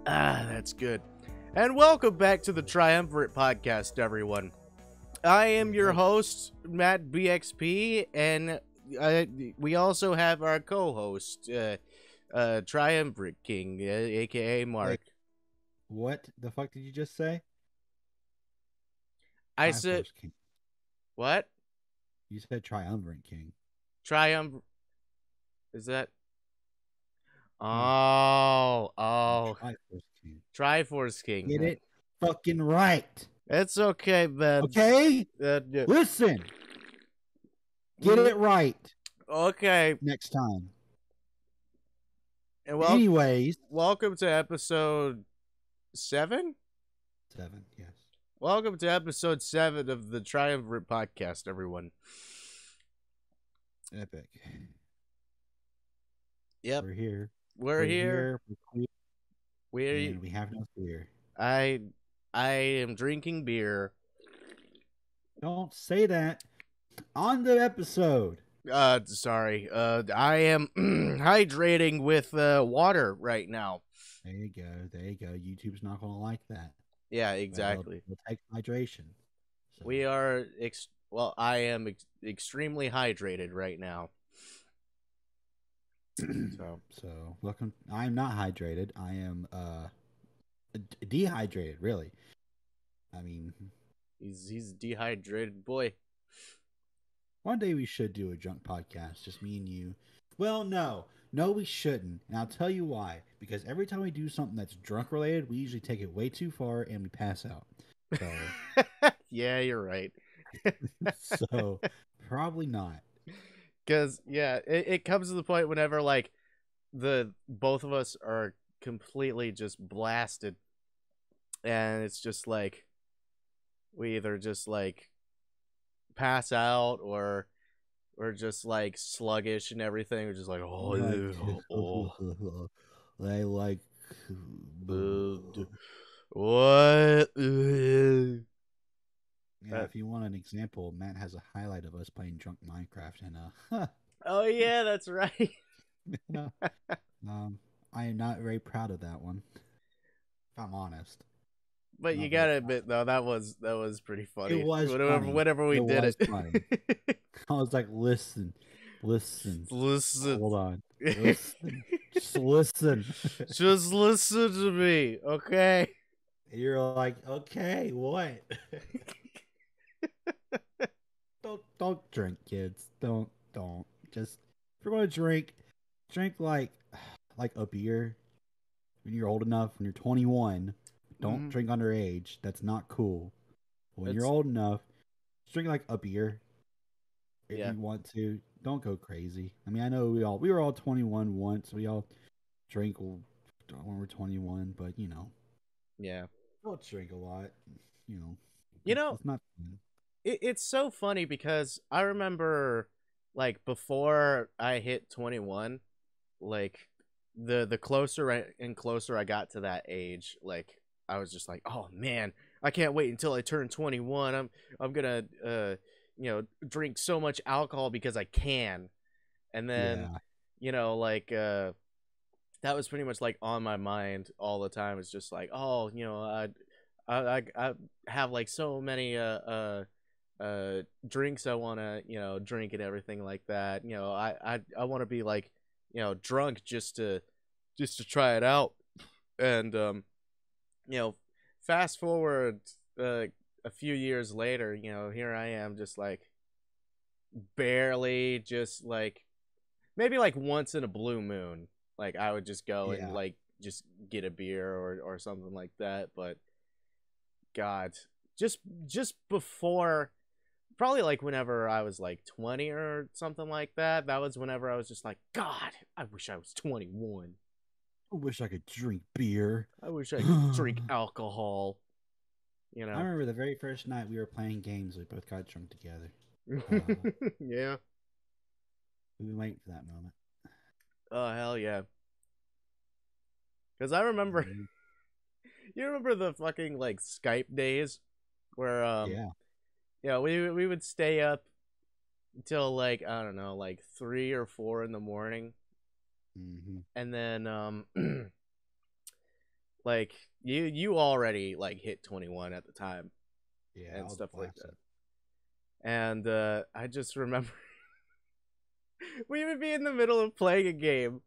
That's good. And welcome back to the Triumvirate podcast, everyone. I am your host, Matt BXP, and we also have our co-host, Triumvirate King, aka Mark. Wait, what the fuck did you just say? I said, King. what? You said Triumvirate King. Is that? Oh. Triforce King. Triforce King. Get it fucking right. It's okay, man. Okay? Listen. Get it right. Okay. Next time. And anyways. Welcome to episode 7? 7, yes. Welcome to episode 7 of the Triumvirate podcast, everyone. Epic. Yep. We're here. We're here. And we have no fear. I am drinking beer. Don't say that on the episode. Sorry. I am hydrating with water right now. There you go. YouTube's not gonna like that. Yeah, exactly. We'll take hydration. So. We are I am extremely hydrated right now. So welcome. I'm not hydrated. I am dehydrated. Really. I mean, he's a dehydrated boy. One day we should do a drunk podcast, just me and you. Well, no, we shouldn't, and I'll tell you why. Because every time we do something that's drunk related, we usually take it way too far and we pass out. So yeah, you're right. So probably not. Because it comes to the point whenever like both of us are completely just blasted, and it's just like we either just like pass out or we're just like sluggish and everything. We're just like I like what? Yeah, if you want an example, Matt has a highlight of us playing drunk Minecraft, and oh yeah, that's right. I am not very proud of that one, if I'm honest. But you gotta admit, though, that was pretty funny. It was whenever we did it. I was like, listen. Hold on. Listen. Just listen. Just listen to me, okay? You're like, okay, what? Don't drink, kids. Don't. Just if you're gonna drink like a beer when you're old enough. When you're 21, don't drink underage. That's not cool. When you're old enough, just drink like a beer if you want to. Don't go crazy. I mean, I know we were all 21 once. We all drink when we're 21, but you know, don't drink a lot. It's not fun. It's so funny because I remember, like, before I hit 21, like, the closer and closer I got to that age, like, I was just like, oh man, I can't wait until I turn 21. I'm gonna drink so much alcohol because I can. And then like that was pretty much like on my mind all the time. It's just like, oh, I have like so many drinks I want to drink and everything like that. I want to be like drunk just to try it out. And fast forward a few years later, here I am, just like barely, just like maybe like once in a blue moon, like I would just go and like just get a beer or something like that. But God, just before, probably like whenever I was like 20 or something like that, that was whenever I was just like, God, I wish I was 21. I wish I could drink beer. I wish I could drink alcohol. I remember the very first night we were playing games, we both got drunk together. Yeah. We've been waiting for that moment. Oh, hell yeah. Because I remember, you remember the fucking like Skype days where we would stay up until like, I don't know, like 3 or 4 in the morning. And then Like you already like hit 21 at the time Yeah, I and was stuff like that. blasted. And I just remember we would be in the middle of playing a game,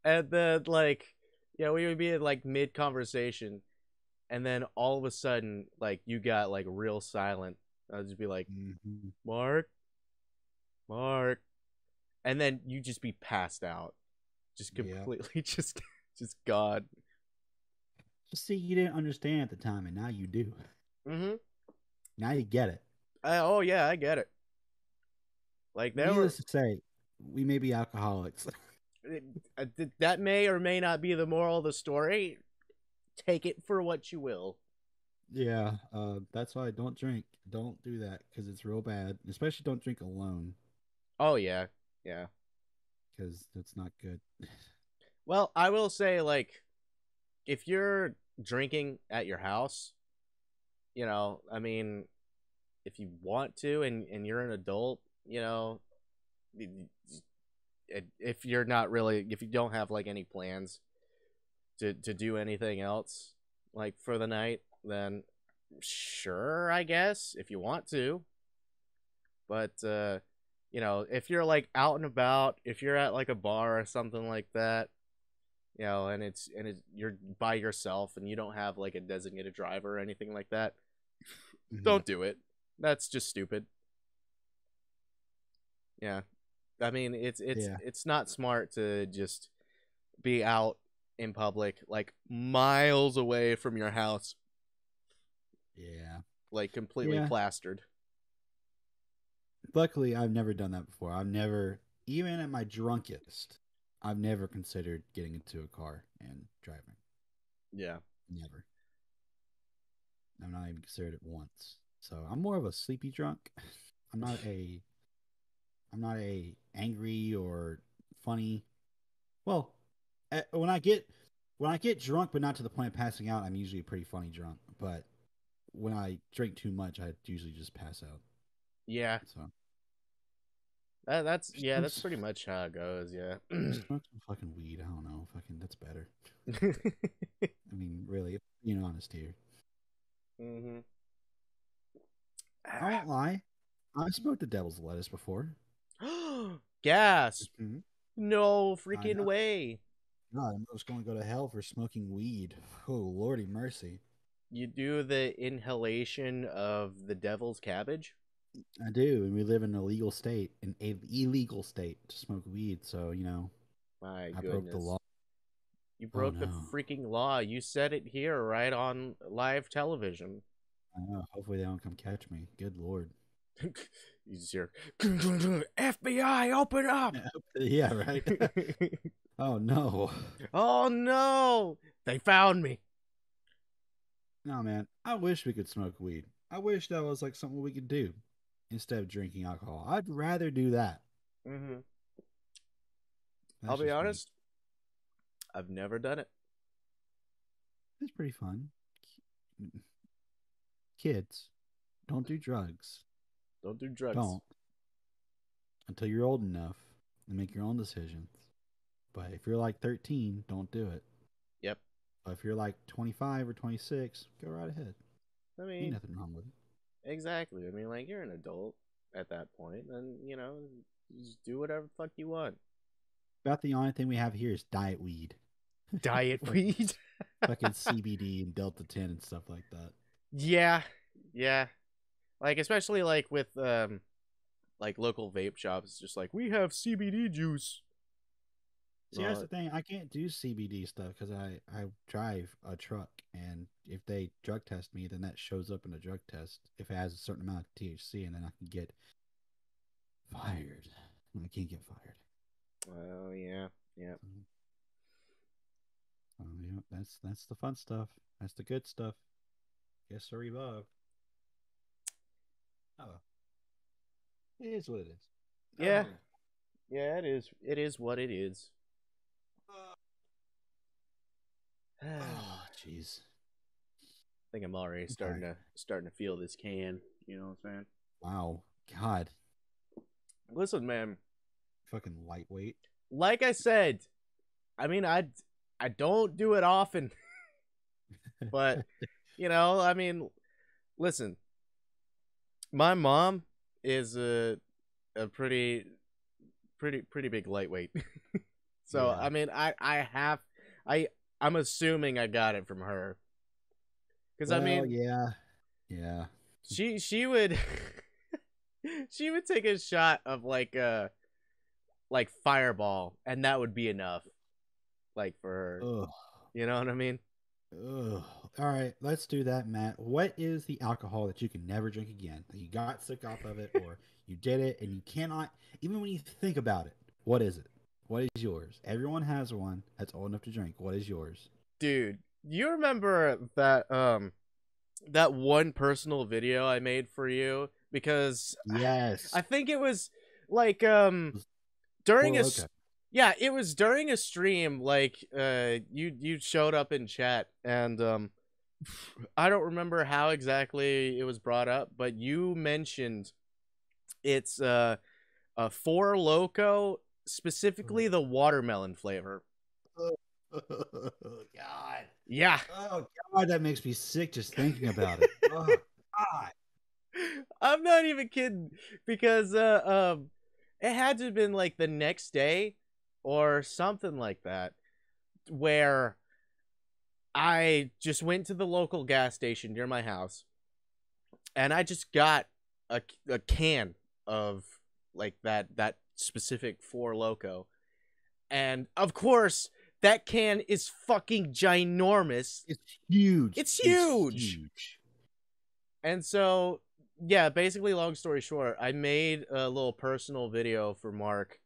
and then like, we would be in like mid conversation, and then all of a sudden like you got like real silent. I'd just be like, Hmm. Mark, Mark, and then you just be passed out, just Yeah. completely just gone. Just see, you didn't understand at the time, and now you do. Mm-hmm. Now you get it. Oh yeah, I get it. Like there were Needless to say, we may be alcoholics. that may or may not be the moral of the story. Take it for what you will. Yeah, that's why I don't drink. Don't do that because it's real bad. Especially don't drink alone Oh yeah, yeah. because that's not good. Well, I will say, like, if you're drinking at your house, I mean, if you want to and you're an adult, if you're not really, if you don't have like any plans to do anything else like for the night, then sure, I guess if you want to. But if you're like out and about, if you're at like a bar or something like that, and it's you're by yourself and you don't have like a designated driver or anything like that, Hmm. don't do it. That's just stupid. Yeah. I mean, it's Yeah, it's not smart to just be out in public like miles away from your house, yeah, like completely yeah. plastered. Luckily, I've never done that before. I've never, even at my drunkest, I've never considered getting into a car and driving. Yeah. Never. I've not even considered it once. So I'm more of a sleepy drunk. I'm not a I'm not a angry or funny. Well, when I get drunk, but not to the point of passing out, I'm usually a pretty funny drunk. But when I drink too much, I usually just pass out. Yeah. So That's yeah, smoke, that's pretty much how it goes, yeah. smoke some fucking weed. I don't know. Fucking that's better. I mean, really, being honest here. Mhm. I won't lie. I smoked the devil's lettuce before. Gasp. Hmm. No I freaking know. way. God, I'm just going to go to hell for smoking weed. Oh, lordy mercy. You do the inhalation of the devil's cabbage? I do, and we live in an illegal state, an illegal state to smoke weed. So My I broke the goodness. law. You Oh broke the no! freaking law. You said it here right on live television. I know. Hopefully they don't come catch me. Good lord. You just hear, FBI, open up! Yeah, right. Oh no. Oh no! They found me. No, man. I wish we could smoke weed. I wish that was like something we could do instead of drinking alcohol. I'd rather do that. Hmm. I'll That's be just me. honest, I've never done it. It's pretty fun. Kids, don't do drugs. Don't do drugs. Don't until you're old enough to make your own decisions. But if you're like 13, don't do it. Yep. But if you're like 25 or 26, go right ahead. I Ain't mean, nothing wrong with it. exactly. I mean, like, you're an adult at that point, and, just do whatever the fuck you want. About the only thing we have here is diet weed. Diet fucking, weed? fucking CBD and Delta 10 and stuff like that. Yeah. Yeah. Like, especially, like, with, like, local vape shops, just like, we have CBD juice. See, that's No, the thing. I can't do CBD stuff because I drive a truck, and if they drug test me, then that shows up in the drug test if it has a certain amount of THC, and then I can get fired. I can't get fired. well, yeah. Yeah. Yeah, that's the fun stuff. That's the good stuff. Yes, sir, Bob. Oh, it is what it is. Yeah. Yeah, it is. It is what it is. Oh, I jeez. think I'm already I'm starting tired. to starting to feel this can. You know what I'm saying? Wow. God. Listen, man. Fucking lightweight. Like I said, I mean, I don't do it often. But I mean, listen, my mom is a pretty big lightweight. So Yeah. I mean, I I'm assuming I got it from her because I Well, mean yeah. Yeah. she would she would take a shot of like Fireball, and that would be enough, like for her. Ugh. You know what I mean? Ugh. All right, let's do that, Matt. What is the alcohol that you can never drink again? That you got sick off of it, or you did it and you cannot, even when you think about it, what is it? What is yours? Everyone has one that's old enough to drink. What is yours? Dude, you remember that one personal video I made for you because I Yes. think it was like It was Four during Loco. yeah, it was during a stream, like you showed up in chat, and I don't remember how exactly it was brought up, but you mentioned it's a Four Loco, specifically the watermelon flavor. Oh, God. Yeah. Oh, God, that makes me sick just thinking about it. Oh, God. I'm not even kidding because it had to have been like the next day or something like that where I just went to the local gas station near my house and I just got a can of like that specific Four Loco. And of course, that can is fucking ginormous. It's huge. It's It's huge. huge. And so, yeah, basically, long story short, I made a little personal video for Mark,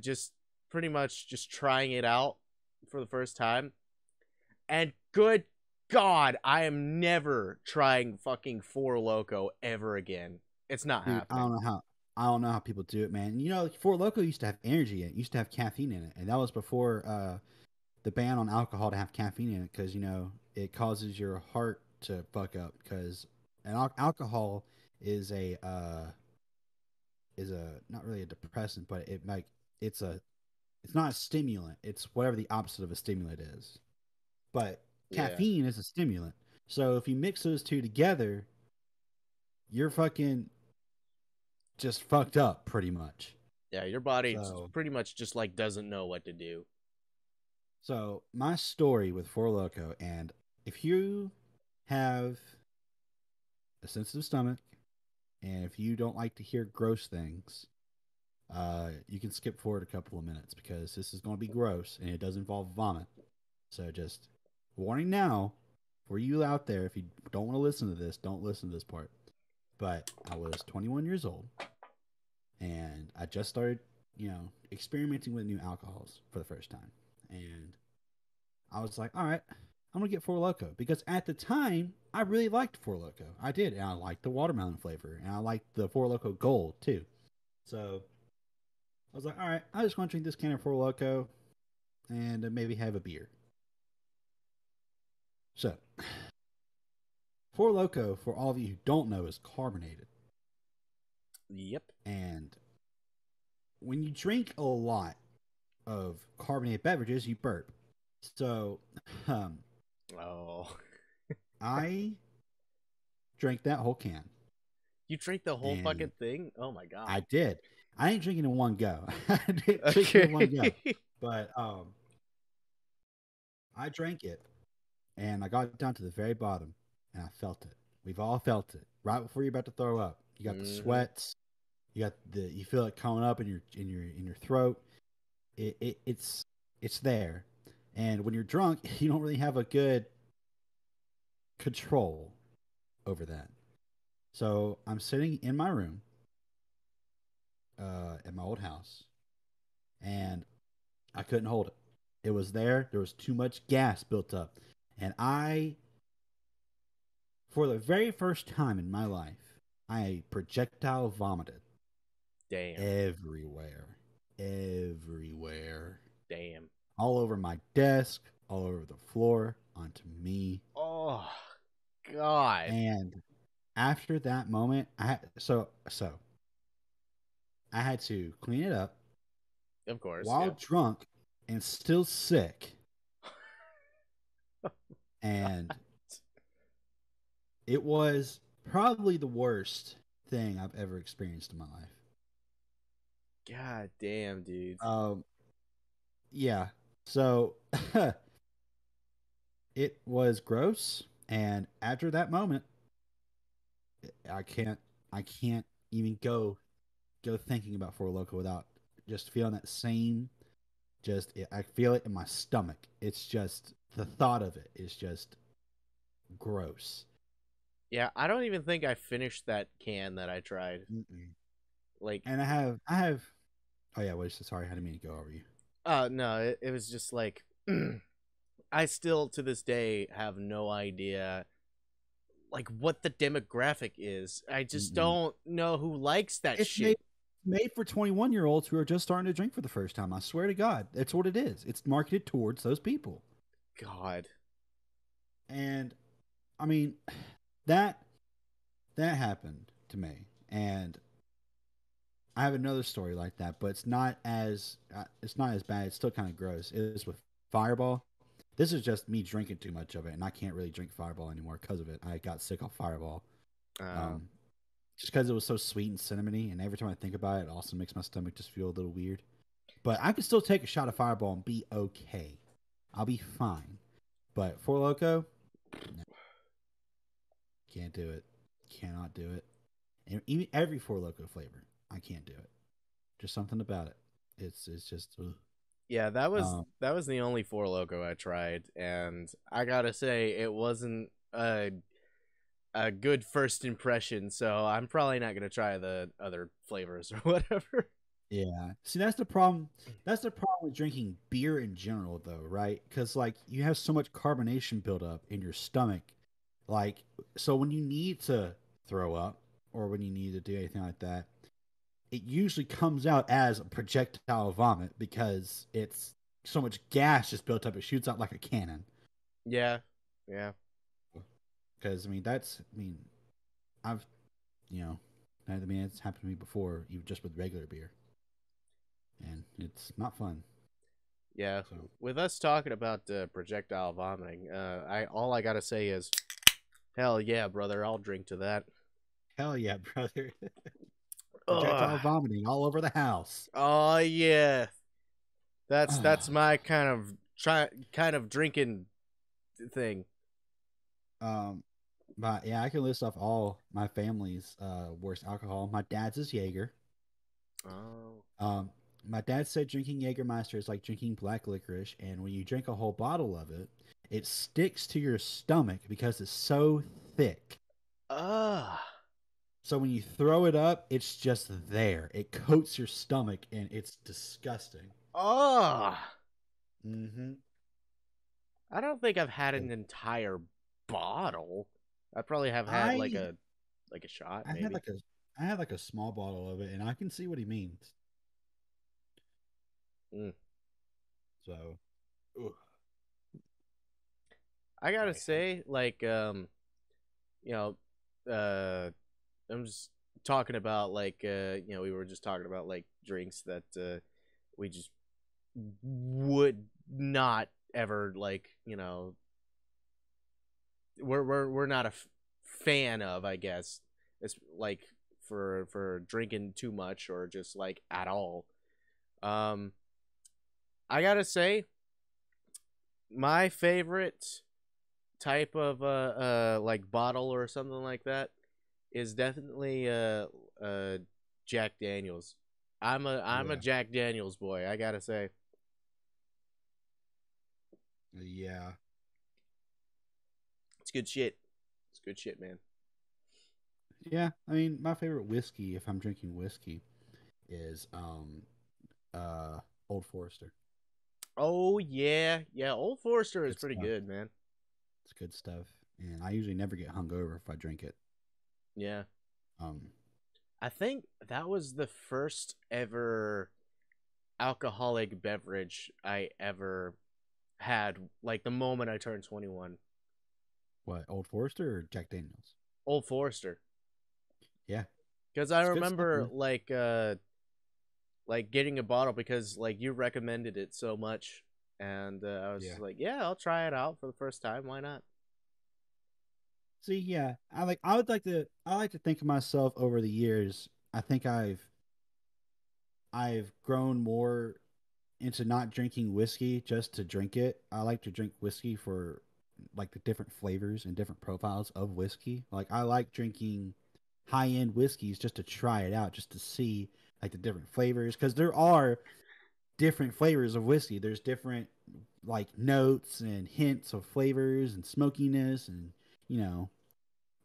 just pretty much just trying it out for the first time. And good God, I am never trying fucking Four Loco ever again. It's not Dude, happening. I don't know how people do it, man. You know, Four Loco used to have energy in it. Used to have caffeine in it, and that was before the ban on alcohol to have caffeine in it because it causes your heart to fuck up because alcohol is a not really a depressant, but it's a it's not a stimulant. It's whatever the opposite of a stimulant is. But Yeah. caffeine is a stimulant. So if you mix those two together, you're fucking just fucked up pretty much. Yeah, your body So pretty much just like doesn't know what to do. So my story with Four Loco, and if you have a sensitive stomach, and if you don't like to hear gross things, you can skip forward a couple of minutes because this is going to be gross and it does involve vomit. So just warning now for you out there, if you don't want to listen to this, don't listen to this part. But I was 21 years old, and I just started, experimenting with new alcohols for the first time, and I was like, all right, I'm gonna get Four Loco because at the time I really liked Four Loco. I did, and I liked the watermelon flavor, and I liked the Four Loco Gold too. So I was like, all right, I just want to drink this can of Four Loco and maybe have a beer. So Four Loco, for all of you who don't know, is carbonated, Yep. and when you drink a lot of carbonated beverages, you burp. So um, Oh. I drank that whole can, You drank the whole and fucking thing? Oh my god. I did. I ain't drinking in one go. I didn't drink it in one go. Okay. But I drank it and I got down to the very bottom and I felt it. We've all felt it. Right before you're about to throw up. You got the Mhm. sweats, you feel it coming up in your throat. It's there. And when you're drunk, you don't really have a good control over that. So I'm sitting in my room at my old house and I couldn't hold it. It was there. There was too much gas built up. And for the very first time in my life, I projectile vomited Damn. everywhere. Everywhere. Damn. All over my desk, all over the floor, onto me. Oh god. And after that moment, so I had to clean it up Of course, while yeah. drunk and still sick. and it was probably the worst thing I've ever experienced in my life. God damn, dude. Um, yeah. So it was gross, and after that moment, I can't, I can't even go thinking about Four Loco without just feeling that same. I feel it in my stomach. It's just the thought of it is just gross. Yeah, I don't even think I finished that can that I tried. Mm-mm. Like, And I have. Oh yeah, wait. Sorry, I didn't mean to go over you. no, it was just like I still to this day have no idea like what the demographic is. I just Mm-mm. don't know who likes that It's made shit. made for 21-year-olds who are just starting to drink for the first time. I swear to God, that's what it is. It's marketed towards those people. God. And I mean, that that happened to me, and I have another story like that, but it's not as bad. It's still kind of gross. It is with Fireball. This is just me drinking too much of it, and I can't really drink Fireball anymore because of it. I got sick of Fireball, Uh, um, just because it was so sweet and cinnamony, and every time I think about it, it also makes my stomach just feel a little weird. But I can still take a shot of Fireball and be okay. I'll be fine. But Four Loco, no, can't do it. Cannot do it. And even every Four Loco flavor, I can't do it. Just something about it. It's just. Ugh. yeah, Um, that was the only Four Loco I tried, and I gotta say it wasn't a good first impression. So I'm probably not gonna try the other flavors or whatever. yeah. See, that's the problem. That's the problem with drinking beer in general, though, right? Because like you have so much carbonation buildup in your stomach, like so when you need to throw up or when you need to do anything like that, it usually comes out as a projectile vomit because it's so much gas just built up. It shoots out like a cannon. Yeah, yeah, Because I mean, I've you know, it's happened to me before, even just with regular beer, and it's not fun. yeah. So With us talking about projectile vomiting, I all I gotta say is, hell yeah, brother, I'll drink to that. hell yeah, brother. Ugh. Projectile vomiting all over the house. Oh yeah, that's Ah, my kind of drinking thing. um, but yeah, I can list off all my family's worst alcohol. My dad's is Jaeger. Oh, Um, my dad said drinking Jägermeister is like drinking black licorice, and when you drink a whole bottle of it, it sticks to your stomach because it's so thick. ah, So when you throw it up, it's just there. It coats your stomach, and it's disgusting. ah. Mm-hmm. I don't think I've had an entire bottle. I probably have had I like a shot, I had maybe. like a I had like a small bottle of it, and I can see what he means. Mm. So, ugh, I gotta I hate. say, like, you know, uh, I'm just talking about like, we were just talking about like drinks that we just would not ever like, we're not a fan of, I guess. It's like for drinking too much or just like at all. Um, I gotta say, my favorite type of like bottle or something like that is definitely Jack Daniels. I'm a Yeah, Jack Daniels boy. I gotta say, yeah, it's good shit. It's good shit, man. yeah. I mean, my favorite whiskey, if I'm drinking whiskey, is uh Old Forester. Oh yeah, yeah. Old Forester is Good pretty stuff. good, man. It's good stuff, and I usually never get hungover if I drink it. Yeah, Um, I think that was the first ever alcoholic beverage I ever had. Like the moment I turned 21. what Old Forester or Jack Daniels? Old Forester, Yeah, because I it's good stuff, remember man. like getting a bottle because like you recommended it so much. and I was Yeah. just like, yeah, I'll try it out for the first time. Why not? See, yeah, I like to think of myself over the years. I think I've grown more into not drinking whiskey just to drink it. I like to drink whiskey for like the different flavors and different profiles of whiskey. Like I like drinking high end whiskeys just to try it out, just to see like the different flavors because there are different flavors of whiskey. There's different like notes and hints of flavors and smokiness and you know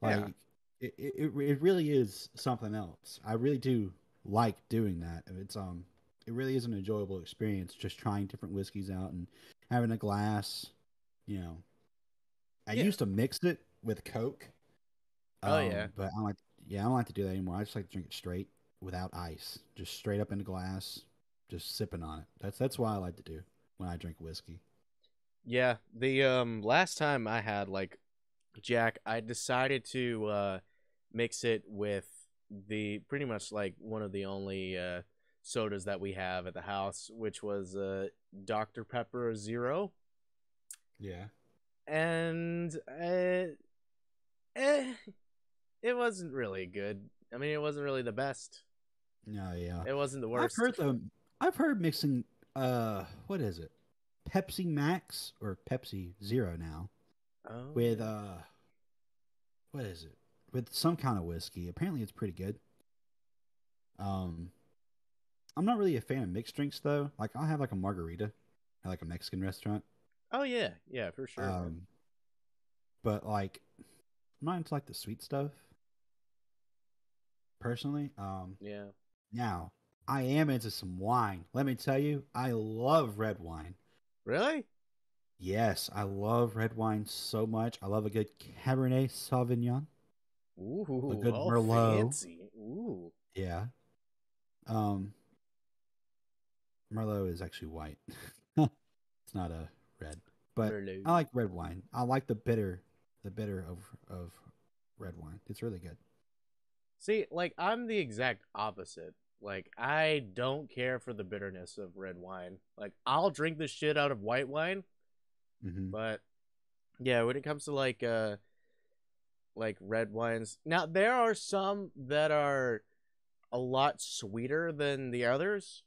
Yeah, like it really is something else. I really do like doing that. It really is an enjoyable experience just trying different whiskeys out and having a glass. You know, I yeah. used to mix it with Coke, Oh yeah, but I don't like to do that anymore. I just like to drink it straight without ice, just straight up in a glass, just sipping on it. That's what I like to do when I drink whiskey. yeah. The last time I had like Jack, I decided to mix it with the pretty much like one of the only sodas that we have at the house, which was Dr Pepper Zero, Yeah. and eh, it wasn't really good. I mean, it wasn't really the best. No, yeah. It wasn't the I've worst. heard them. I've heard mixing. What is it? Pepsi Max or Pepsi Zero now Oh with yeah. what is it? With some kind of whiskey. Apparently, it's pretty good. Um, I'm not really a fan of mixed drinks though. Like I'll have like a margarita at like a Mexican restaurant. Oh yeah, yeah, for sure, man. Um, but like I'm not into like the sweet stuff personally. Yeah. Now I am into some wine. Let me tell you, I love red wine. Really? Yes, I love red wine so much. I love a good Cabernet Sauvignon, a Ooh, good oh Merlot. fancy. Ooh, Yeah. Um, Merlot is actually white. It's not a red, but I Merlot. like red wine. I like the bitter of red wine. It's really good. See, like I'm the exact opposite. Like I don't care for the bitterness of red wine. Like I'll drink the shit out of white wine, Hmm. but yeah, when it comes to like red wines, now there are some that are a lot sweeter than the others.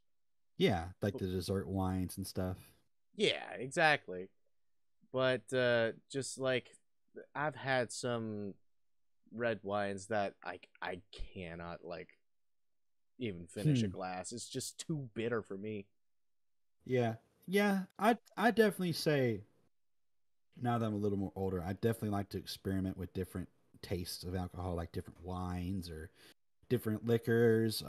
Yeah, like the dessert wines and stuff. Yeah, exactly. But just like I've had some red wines that I cannot like even finish a Hmm. glass. It's just too bitter for me. Yeah, yeah. I definitely say now that I'm a little more older, I definitely like to experiment with different tastes of alcohol, like different wines or different liquors,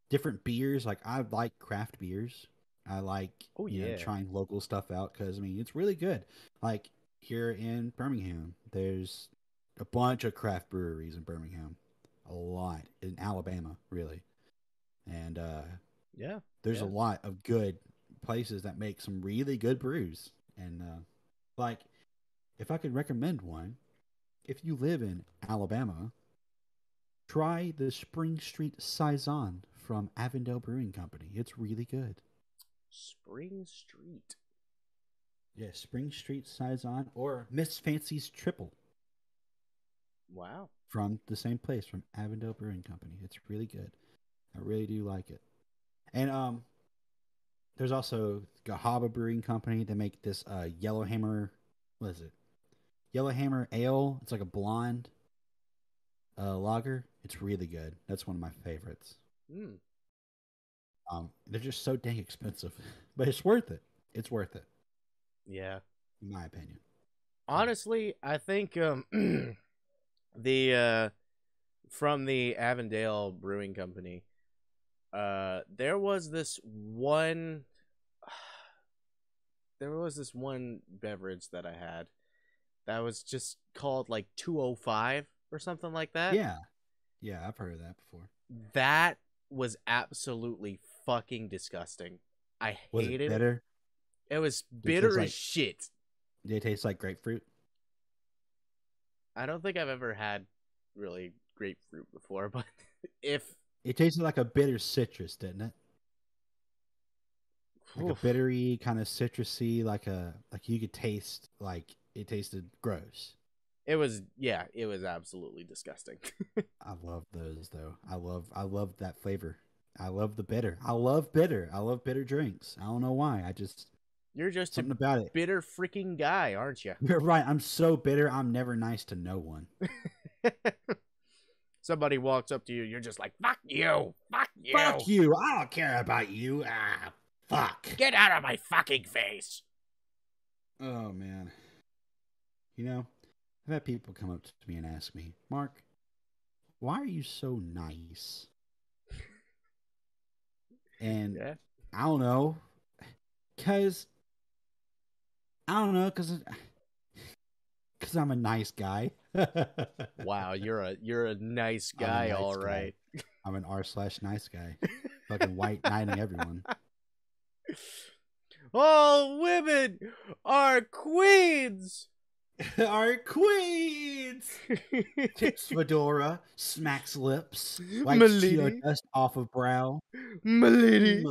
different beers. Like I like craft beers. I like Oh yeah. trying local stuff out because I mean it's really good. Like here in Birmingham, there's a bunch of craft breweries in Birmingham, a lot in Alabama, really, and Yeah. there's a Yeah. lot of good places that make some really good brews. And like if I could recommend one, if you live in Alabama, try the Spring Street Saison from Avondale Brewing Company. It's really good. Spring Street. Yeah, Spring Street Saison or Miss Fancy's Triple Wow. from the same place from Avondale Brewing Company. It's really good. I really do like it. And there's also Gahaba Brewing Company. They make this Yellowhammer. What is it? Yellowhammer Ale. It's like a blonde lager. It's really good. That's one of my favorites. Hmm. They're just so dang expensive, but it's worth it. It's worth it, Yeah. in my opinion. So, Honestly, I think the from the Avondale Brewing Company, there was this one there was this one beverage that I had that was just called like 205 or something like that. yeah, yeah, I've heard of that before. That was absolutely fucking disgusting. I Was it hated it. bitter? It was Did it taste bitter as shit. grapefruit? I don't think I've ever had really grapefruit before, but if It tasted like a bitter citrus, didn't it? like a Oof. bittery kind of citrusy, like you could taste like it tasted gross. It was, yeah, it was absolutely disgusting. I love those though. I love that flavor. I love the bitter. I love bitter. I love bitter drinks. I don't know why. I just You're just a something about it. bitter freaking guy, aren't you? You're right. I'm so bitter. I'm never nice to no one. Somebody walks up to you, you're just like, fuck you, fuck you, Fuck you. I don't care about you. Ah, fuck. get out of my fucking face. Oh man. You know, I've had people come up to me and ask me, Mark, why are you so nice? And Yeah. I don't know, cause cause I'm a nice guy. Wow, you're a nice I'm a guy, nice all guy. right. I'm an r/nice guy. Fucking white knighting everyone. All women are queens. Our queens. Tips fedora, smacks lips, wipes Cheeto Milady, dust off of brow. milady.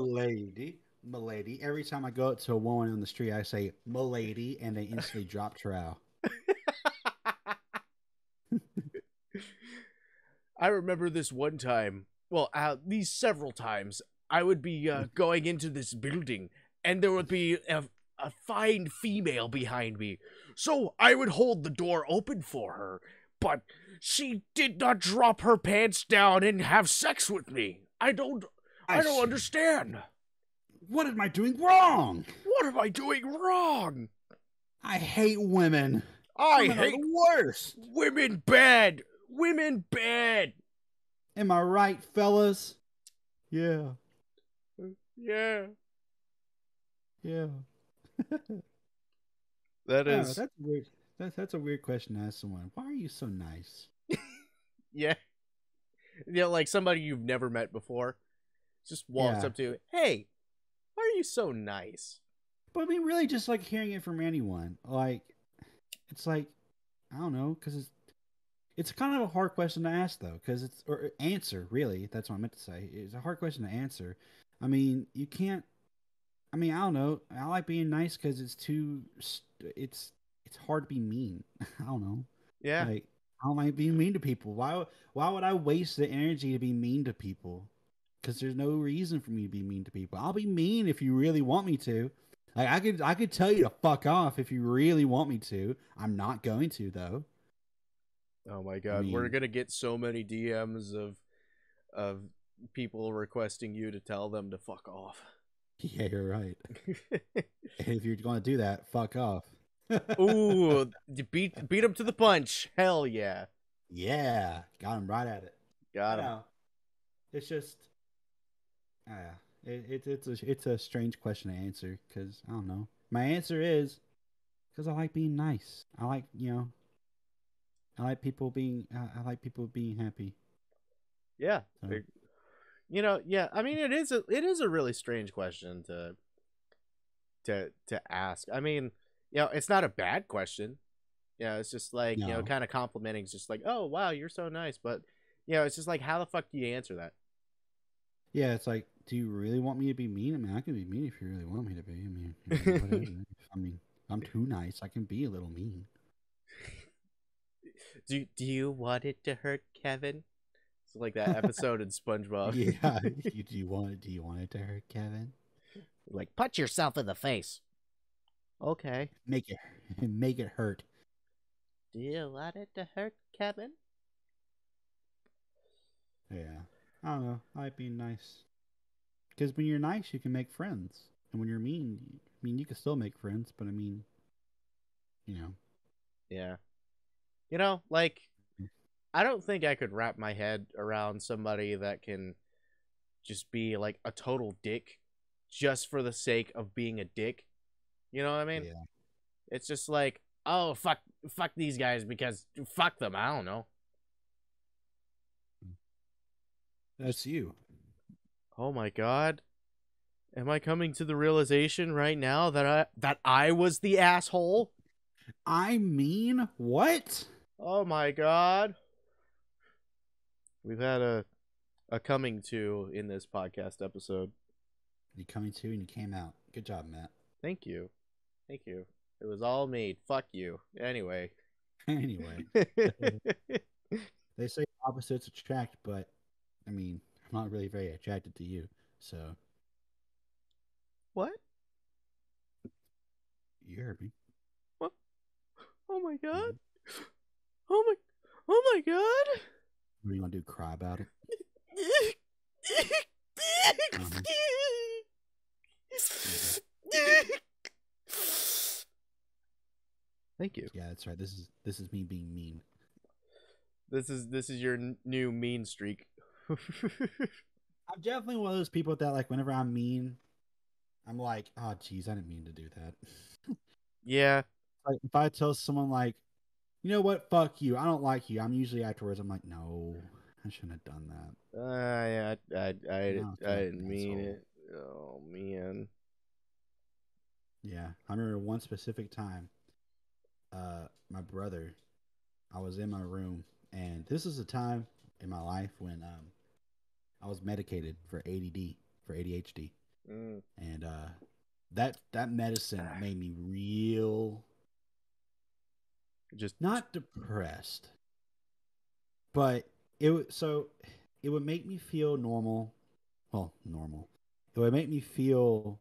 Milady. Every time I go up to a woman on the street, I say milady, and they instantly drop trow. I remember this one time. Well, these several times, I would be going into this building, and there would be a fine female behind me. So I would hold the door open for her, but she did not drop her pants down and have sex with me. I don't understand. What am I doing wrong? What am I doing wrong? I hate women. I Women are hate the worst. women bad. Women bad. Am I right, fellas? Yeah. Yeah. Yeah. That Oh, is, that's weird. That's a weird question to ask someone. Why are you so nice? yeah. You know, like somebody you've never met before just walks Yeah. up to you, hey, why are you so nice? But I mean, really, just like hearing it from anyone, like it's like I don't know, because it's kind of a hard question to ask though, because it's or answer really. That's what I meant to say. It's a hard question to answer. I mean, you can't. I mean, I don't know. I like being nice because it's hard to be mean. I don't know. Yeah. Like I don't like being mean to people. Why would I waste the energy to be mean to people? Because there's no reason for me to be mean to people. I'll be mean if you really want me to. Like I could tell you to fuck off if you really want me to. I'm not going to though. Oh my I god, we're mean, gonna get so many DMs of people requesting you to tell them to fuck off. yeah, you're right. If you're going to do that, fuck off. Ooh, you beat him to the punch. Hell yeah. Yeah, got him right at it. Got him. No, it's just, it's a strange question to answer because I don't know. My answer is because I like being nice. I like I like people being happy. Yeah. So, You know, yeah, I mean it is a really strange question to ask. I mean, you know, it's not a bad question. Yeah, it's just like, you know, no, kind of complimenting. It's just like, oh wow, you're so nice. But you know, it's just like, how the fuck do you answer that? yeah, it's like, do you really want me to be mean? I mean, I can be mean if you really want me to be. I mean, whatever. I mean, if I'm too nice, I can be a little mean. Do you want it to hurt, Kevin? It's like that episode in SpongeBob. Yeah, do you want it to hurt, Kevin? Like, punch yourself in the face. Okay. Make it make it hurt. Do you want it to hurt, Kevin? Yeah, I don't know. I like being nice because when you're nice, you can make friends, and when you're mean, I mean, you can still make friends, but I mean, you know, Yeah. You know, like, I don't think I could wrap my head around somebody that can just be like a total dick just for the sake of being a dick. You know what I mean? yeah, It's just like, oh fuck these guys because fuck them. I don't know. that's you. Oh my god. Am I coming to the realization right now that I was the asshole? I mean, what? Oh my god. We've had a coming to in this podcast episode. You coming to and you came out. Good job, Matt. Thank you. Thank you. It was all me. Fuck you. Anyway. Anyway, they say opposites attract, but I mean, I'm not really very attracted to you, so What? you heard me. What? Oh my god. Mhm. Oh my. Oh my god. What are you gonna do? Cry about it? Uh-huh. Thank you. Yeah, that's right. This is me being mean. This is your new mean streak. I'm definitely one of those people that like whenever I'm mean, I'm like, oh geez, I didn't mean to do that. Yeah. Like if I tell someone like, you know what, fuck you, I don't like you, I'm usually afterwards, I'm like, no, I shouldn't have done that. Yeah. Now I I feel like didn't an mean asshole. it. Oh man. Yeah, I remember one specific time. My brother, I was in my room, and this is a time in my life when I was medicated for ADD, for ADHD, Mm. and that medicine made me real Just not depressed, but it would make me feel normal. Well, normal. It would make me feel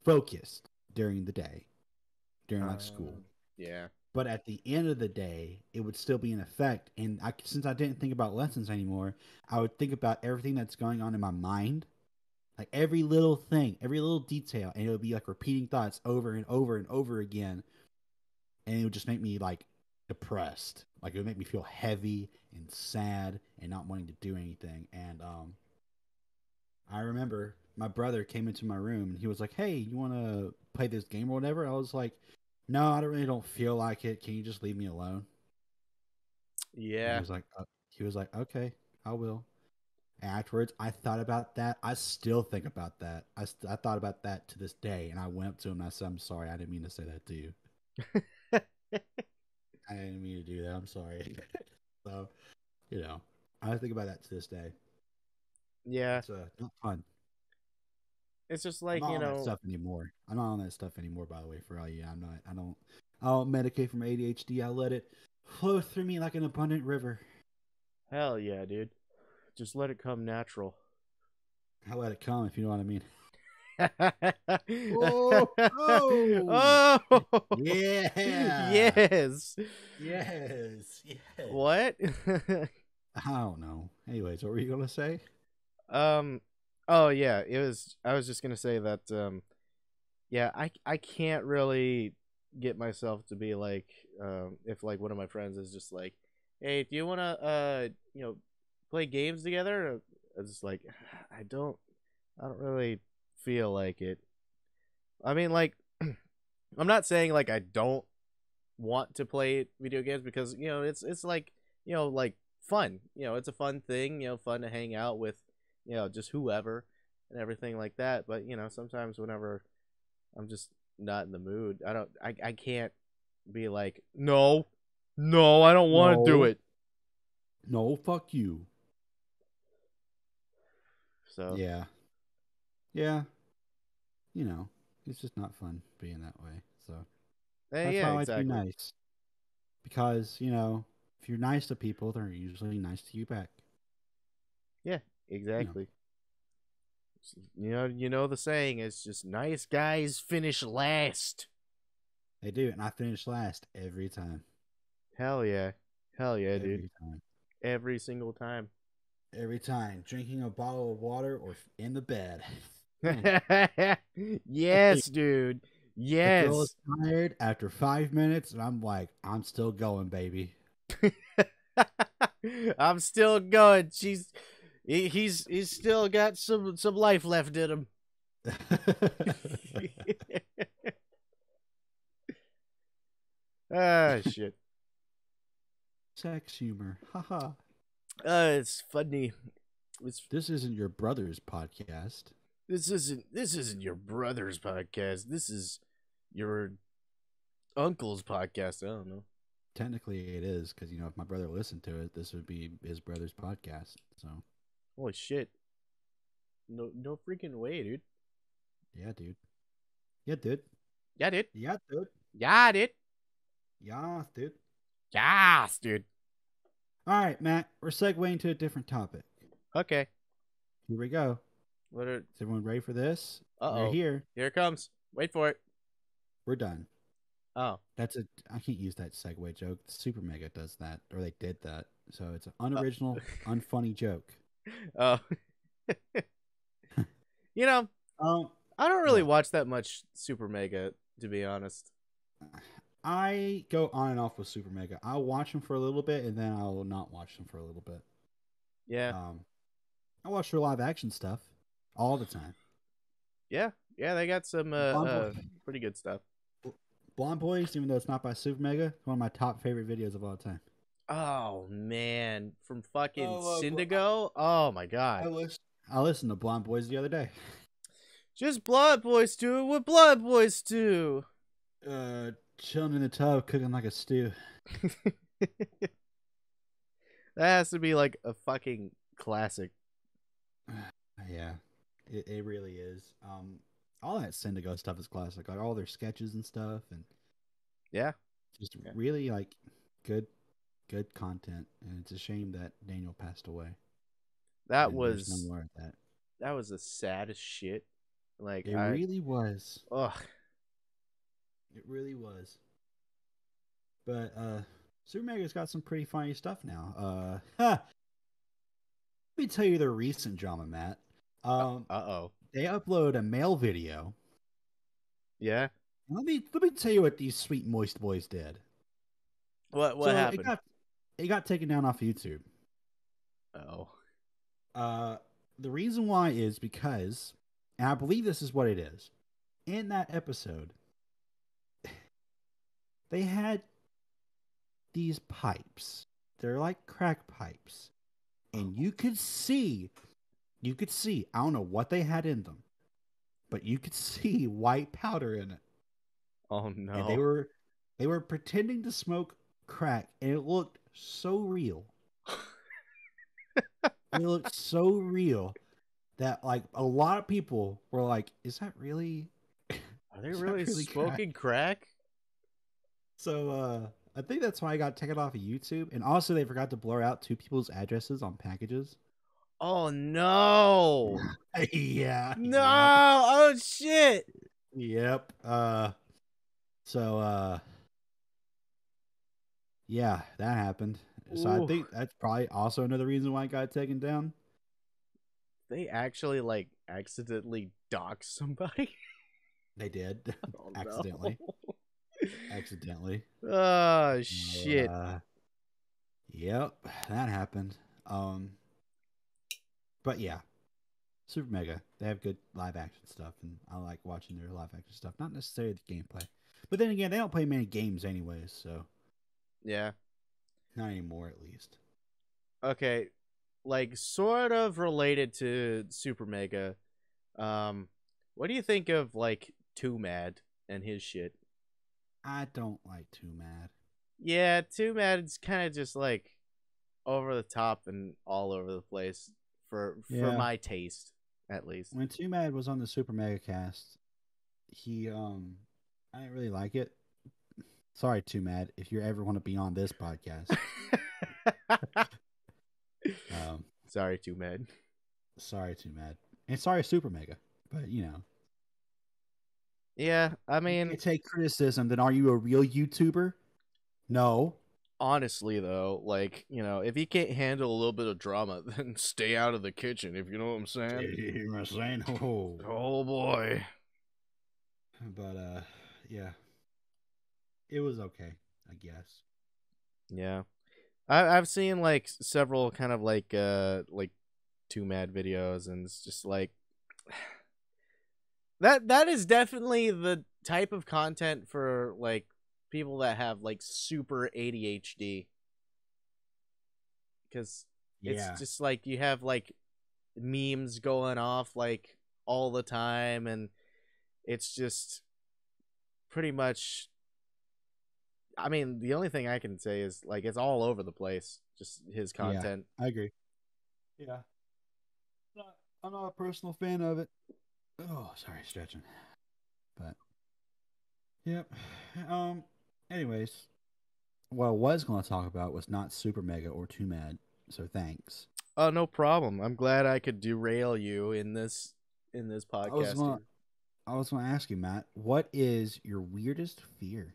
focused during the day, during like school. yeah. But at the end of the day, it would still be in effect. And since I didn't think about lessons anymore, I would think about everything that's going on in my mind, like every little thing, every little detail, and it would be like repeating thoughts over and over and over again, and it would just make me like depressed. Like it would make me feel heavy and sad and not wanting to do anything. And I remember my brother came into my room and he was like, "Hey, you want to play this game or whatever?" I was like, "No, I don't feel like it. Can you just leave me alone?" And Yeah. he was like, "Okay, I will." And afterwards, I thought about that. I still think about that. I thought about that to this day. And I went up to him and I said, "I'm sorry. I didn't mean to say that to you. I didn't mean to do that. I'm sorry." So, I think about that to this day. Yeah. It's not fun. It's just I'm like, not on that stuff anymore. I'm not on that stuff anymore. By the way, for all you, I'm not. I don't. I don't medicate from ADHD. I let it flow through me like an abundant river. hell yeah, dude. Just let it come natural. I let it come, if you know what I mean. Oh, oh, oh. yeah, Yes. yes, yes. What? I don't know. Anyways, what were you gonna say? um oh yeah, I was just going to say that yeah, I can't really get myself to be like if like one of my friends is just like, "Hey, do you want to play games together?" I was just like, I don't really feel like it. I mean, like I'm not saying like I don't want to play video games because, it's like, like fun. It's a fun thing, fun to hang out with, just whoever and everything like that, but sometimes whenever I'm just not in the mood. I can't be like, no, no, I don't want to do No, it. no, fuck you. So, Yeah, yeah. You know, it's just not fun being that way. So that's yeah, why I like to be exactly. nice. Because, if you're nice to people, they're usually nice to you back. Yeah, You know, exactly. The saying is just nice guys finish last. they do. And I finish last every time. Hell yeah. Hell yeah, dude. Every time. Every single time. Every time. Drinking a bottle of water or in the bed. yes, dude. The girl is Yes. tired after 5 minutes, and I'm like, I'm still going, baby. I'm still going. He's still got some life left in him. ah shit. Sex humor. Haha. It's funny. It's This isn't your brother's podcast. this isn't your brother's podcast. This is your uncle's podcast. I don't know. Technically, it is because if my brother listened to it, this would be his brother's podcast. So, Holy shit. No freaking way, dude. yeah, dude. Yeah, dude. Yeah, dude. Yeah, dude. Yeah, dude. Yeah, dude. Yes, dude. All right, Matt. We're segueing to a different topic. Okay. Here we go. What are? Is everyone ready for this? We're Uh-oh. here. Here it comes. Wait for it. We're done. Oh. That's a. I can't use that segue joke. Super Mega does that, or they did that. So it's an Uh, unoriginal, unfunny joke. oh. You know, Um, I don't really what? watch that much Super Mega, to be honest. I go on and off with Super Mega. I'll watch them for a little bit, and then I will not watch them for a little bit. Yeah. I watch their live action stuff all the time. Yeah. Yeah, they got some Blonde Boy, pretty good stuff. Blonde Boys, even though it's not by Super Mega, one of my top favorite videos of all time. Oh man, from fucking Oh, Syndigo. Oh my god. I listened to Blonde Boys the other day. Just Blood Boys do what Blood Boys do. Chilling in the tub, cooking like a stew. That has to be like a fucking classic. Yeah, it really is. All that Syndigo stuff is classic. Like all their sketches and stuff, and Yeah. just Yeah. really like good content. And it's a shame that Daniel passed away. That And there's no was more of that. that was the saddest shit. Like It really was. ugh. It really was. But Super Mega's got some pretty funny stuff now. Let me tell you the recent drama, Matt. Uh-oh. They upload a male video. Yeah. Let me tell you what these sweet moist boys did. What So happened? it got taken down off YouTube. Oh. The reason why is because, and I believe this is what it is. In that episode, they had these pipes. They're like crack pipes. And you could see, I don't know what they had in them, but you could see white powder in it. Oh And no. they were pretending to smoke crack, and it looked so real. It looked so real that like a lot of people were like, "Is that really? Are they Is really that really crack?" smoking crack? So I think that's why I got taken off of YouTube. And also, they forgot to blur out two people's addresses on packages. Oh no. Yeah. No. Yep. Oh shit. Yep. So yeah, that happened. So I Ooh. think that's probably also another reason why it got taken down. They actually like accidentally doxed somebody. They did. Oh Accidentally. no. Accidentally. Oh So, shit. yep, that happened. But yeah, Super Mega. They have good live action stuff, and I like watching their live action stuff. Not necessarily the gameplay, but then again, they don't play many games anyways, so Yeah. not anymore at least. Okay. Like sort of related to Super Mega. Um what do you think of like Too Mad and his shit? I don't like Too Mad. Yeah, Too Mad is kind of just like over the top and all over the place for Yeah, my taste, at least. when Too Mad was on the Super Mega cast, he I didn't really like it. Sorry, Too Mad, if you ever want to be on this podcast. Um, Sorry, Too Mad. sorry, Too Mad, and sorry, Super Mega. But you know, Yeah, I you mean, can't take criticism. Then are you a real YouTuber? No. honestly though, like, if you can't handle a little bit of drama, then stay out of the kitchen, if you know what I'm saying. You know what I'm saying? Oh. Oh boy. But yeah, it was okay, I guess. Yeah. I've seen like several kind of like Too Mad videos, and it's just like that is definitely the type of content for like people that have like super ADHD, because it's Yeah, just like you have like memes going off like all the time, and it's just pretty much, I mean, the only thing I can say is like it's all over the place, just his yeah, content. I agree. Yeah, I'm not a personal fan of it. Oh, sorry, stretching. But Yep. Um. Anyways, what I was going to talk about was not super mega or too mad. So thanks. Oh, no problem. I'm glad I could derail you in this I was podcast going. here. I was going to ask you, Matt. What is your weirdest fear?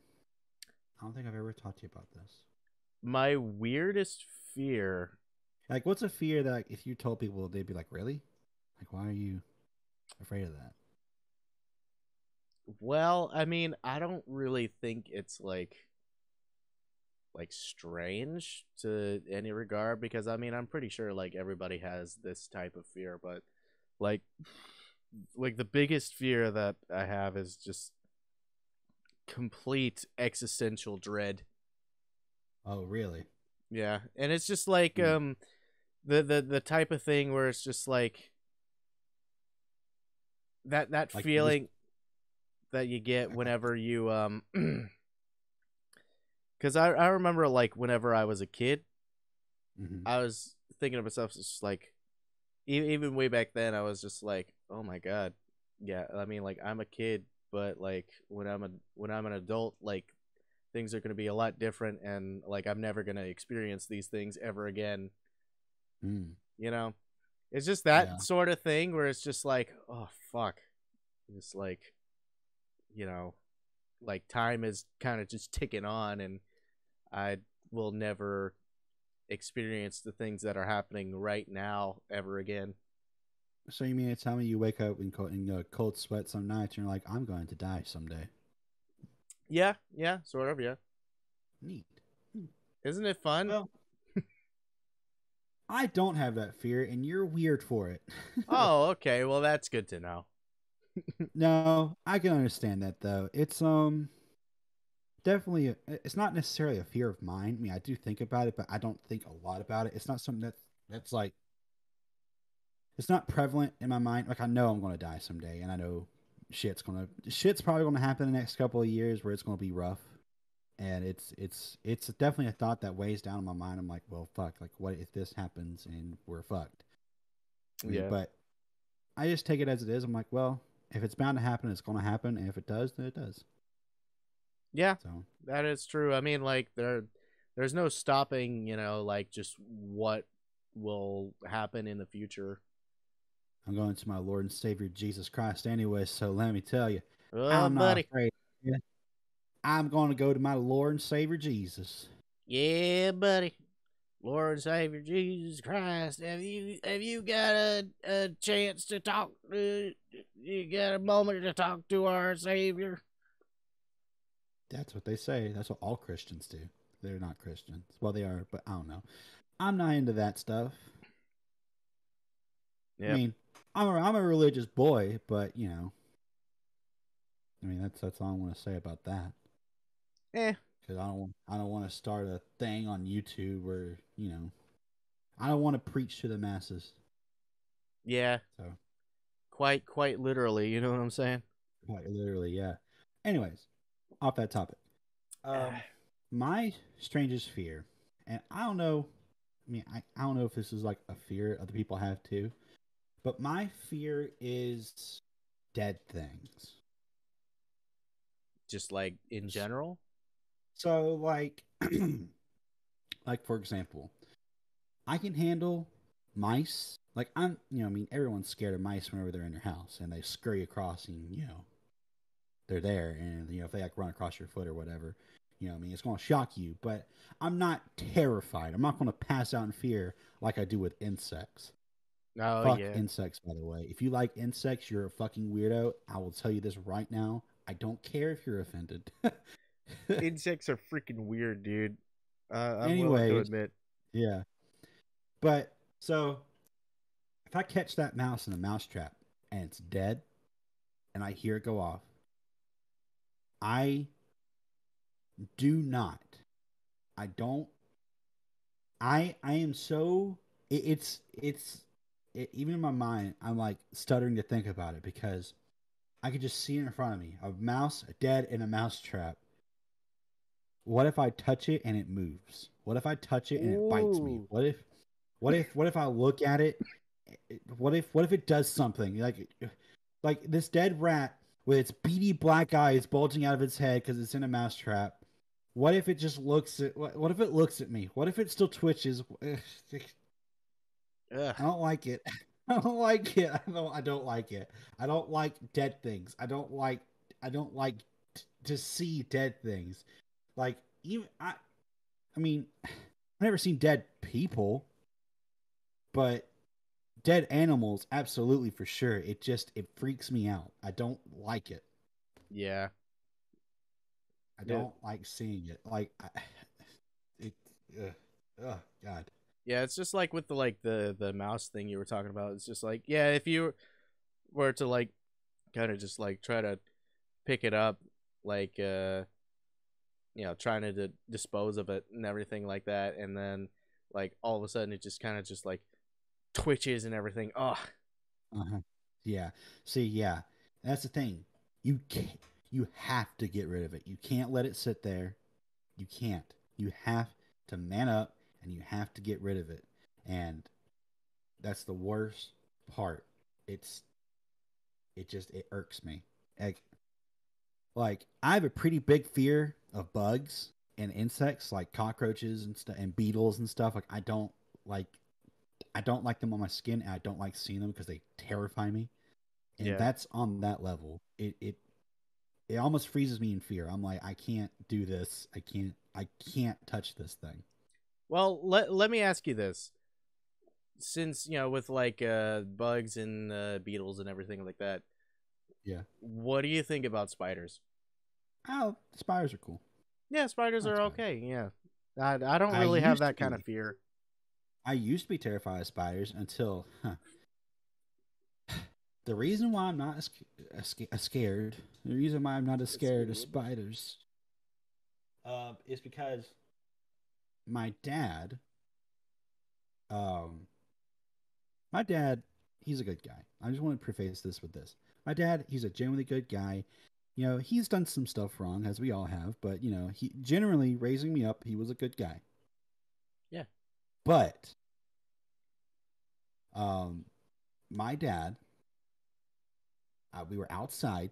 I don't think I've ever talked to you about this. My weirdest fear. Like, what's a fear that like, if you told people, they'd be like, "Really? Like, why are you afraid of that?" Well, I mean, I don't really think it's like strange to any regard because I mean, I'm pretty sure like everybody has this type of fear, but like like the biggest fear that I have is just complete existential dread. Oh, really? Yeah. And it's just like Hmm. the type of thing where it's just like that Like you just. feeling that you get whenever you cuz I remember like whenever I was a kid, Hmm. I was thinking to myself just like even way back then I was just like, "Oh my god. Yeah, I mean like I'm a kid, but like when I'm an adult, like things are going to be a lot different and like I'm never going to experience these things ever again, Mm. you know?" It's just that Yeah. sort of thing where it's just like, "Oh fuck." It's like, you know, like time is kind of just ticking on and I will never experience the things that are happening right now ever again. So you mean to tell me you wake up in cold sweat some nights and you're like, "I'm going to die someday." Yeah, yeah, sort of, yeah. Neat. Hmm. Isn't it fun? Well, I don't have that fear, and you're weird for it. Oh, okay. Well, that's good to know. No, I can understand that though. It's definitely it's not necessarily a fear of mine. I mean, I do think about it, but I don't think a lot about it. It's not something that's like it's not prevalent in my mind. Like I know I'm going to die someday, and I know shit's probably going to happen in the next couple of years where it's going to be rough. And it's definitely a thought that weighs down in my mind. I'm like, well, fuck. Like, what if this happens and we're fucked? I mean, Yeah. but I just take it as it is. I'm like, well, if it's bound to happen, it's going to happen, and if it does, then it does. Yeah, So that is true. I mean, like there's no stopping, like just what will happen in the future. I'm going to my Lord and Savior Jesus Christ anyway. So let me tell you, Oh, I'm not buddy. afraid. I'm going to go to my Lord and Savior Jesus. Yeah, buddy. Lord and Savior Jesus Christ, have you got a chance to talk? You got a moment to talk to our Savior? That's what they say. That's what all Christians do. They're not Christians. Well, they are, but I don't know. I'm not into that stuff. I Yep. mean, I'm a religious boy, but I mean that's all I want to say about that. Eh. Because I don't want to start a thing on YouTube where I don't want to preach to the masses. Yeah. So Quite literally. You know what I'm saying? quite literally, yeah. Anyways, off that topic. Um, my strangest fear, and I don't know. I mean, I don't know if this is like a fear other people have too, but my fear is dead things. Just like in general. So, like, like for example, I can handle mice. Like I mean, everyone's scared of mice whenever they're in their house and they scurry across and they're there and if they like run across your foot or whatever, I mean, it's going to shock you. But I'm not terrified. I'm not going to pass out in fear like I do with insects. Oh Fuck yeah. insects, by the way. If you like insects, you're a fucking weirdo. I will tell you this right now. I don't care if you're offended. Insects are freaking weird, dude. I'm willing to Anyways, admit. yeah. But so if I catch that mouse in a mouse trap and it's dead and I hear it go off, I do not. I don't. I am so. Even in my mind, I'm like stuttering to think about it because I could just see it in front of me a mouse dead in a mouse trap. What if I touch it and it moves? What if I touch it and it bites me? Ooh. What if I look at it? What if it does something like this dead rat? with its beady black eyes bulging out of its head because it's in a mouse trap. What if it just looks at? What if it looks at me? What if it still twitches? Ugh. I don't like it. I don't like it. I don't like it. I don't like dead things. I don't like to see dead things. Like even I mean, I've never seen dead people, but dead animals absolutely for sure. It freaks me out. I don't like it. Yeah. I Yeah. don't like seeing it. Like it oh god. Yeah, it's just like with the mouse thing you were talking about. It's just like, yeah, if you were to like kind of just like try to pick it up, like trying to dispose of it and everything like that, and then like all of a sudden it just kind of just like twitches and everything. Oh, Uh-huh. Yeah. See, yeah. That's the thing. You can't, you have to get rid of it. You can't let it sit there. You can't. You have to man up and you have to get rid of it. And that's the worst part. It's it irks me. Like I have a pretty big fear of bugs and insects like cockroaches and stuff and beetles and stuff. Like like I don't like them on my skin and I don't like seeing them because they terrify me. And yeah. that's on that level. It almost freezes me in fear. I'm like, I can't do this. I can't touch this thing. Well, let me ask you this. Since, with like bugs and beetles and everything like that, Yeah. what do you think about spiders? Oh, spiders are cool. Yeah, spiders I like are spiders. okay. Yeah. I don't I really have used to that kind of be. fear. I used to be terrified of spiders until the reason why I'm not scared. The reason why I'm not as It's scared of scared. spiders, is because my dad, um, my dad, he's a good guy. I just want to preface this with this. My dad, he's a genuinely good guy. You know, he's done some stuff wrong, as we all have, but you know, he generally raising me up, he was a good guy. Yeah. But um, my dad, we were outside,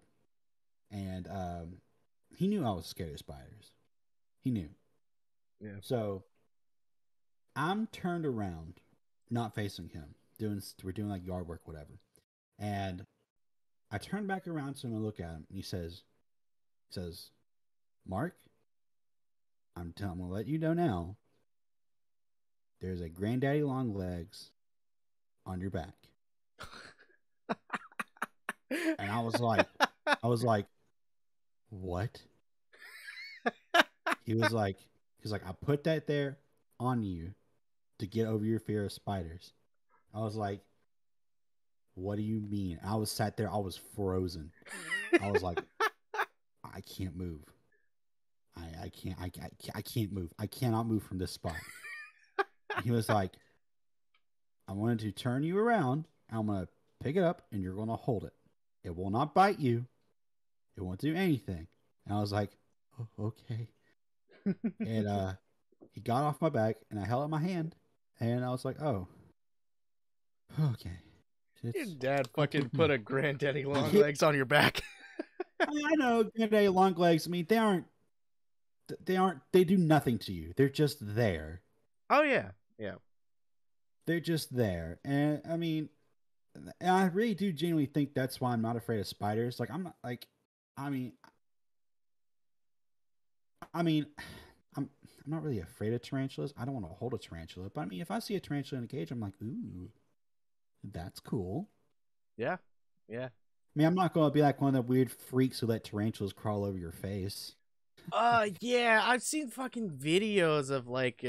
and he knew I was scared of spiders. He knew. Yeah. So I'm turned around, not facing him. We're doing like yard work, whatever. And I turn back around to him and look at him, and he says, Mark, I'm gonna let you know now. There's a granddaddy long legs on your back. And I was like, what? He was like, I put that there on you to get over your fear of spiders. I was like, what do you mean? I was sat there, I was frozen. I was like, I can't move. I can't move. I cannot move from this spot. And he was like, I wanted to turn you around. I'm gonna pick it up and you're gonna hold it. It will not bite you. It won't do anything. And I was like, oh, okay. And he got off my back and I held out my hand and I was like, oh, okay. Your It's dad gonna take fucking a put minute. a granddaddy long I legs on your back. know granddaddy long legs. I mean, they do nothing to you. They're just there. Oh yeah. Yeah. They're just there. And I mean, and I really do genuinely think that's why I'm not afraid of spiders. Like I'm not like, I mean, I mean, I'm not really afraid of tarantulas. I don't want to hold a tarantula, but I mean, if I see a tarantula in a cage, I'm like, ooh, that's cool. Yeah. Yeah. I mean, I'm not going to be like one of the weird freaks who let tarantulas crawl over your face. Yeah, I've seen fucking videos of like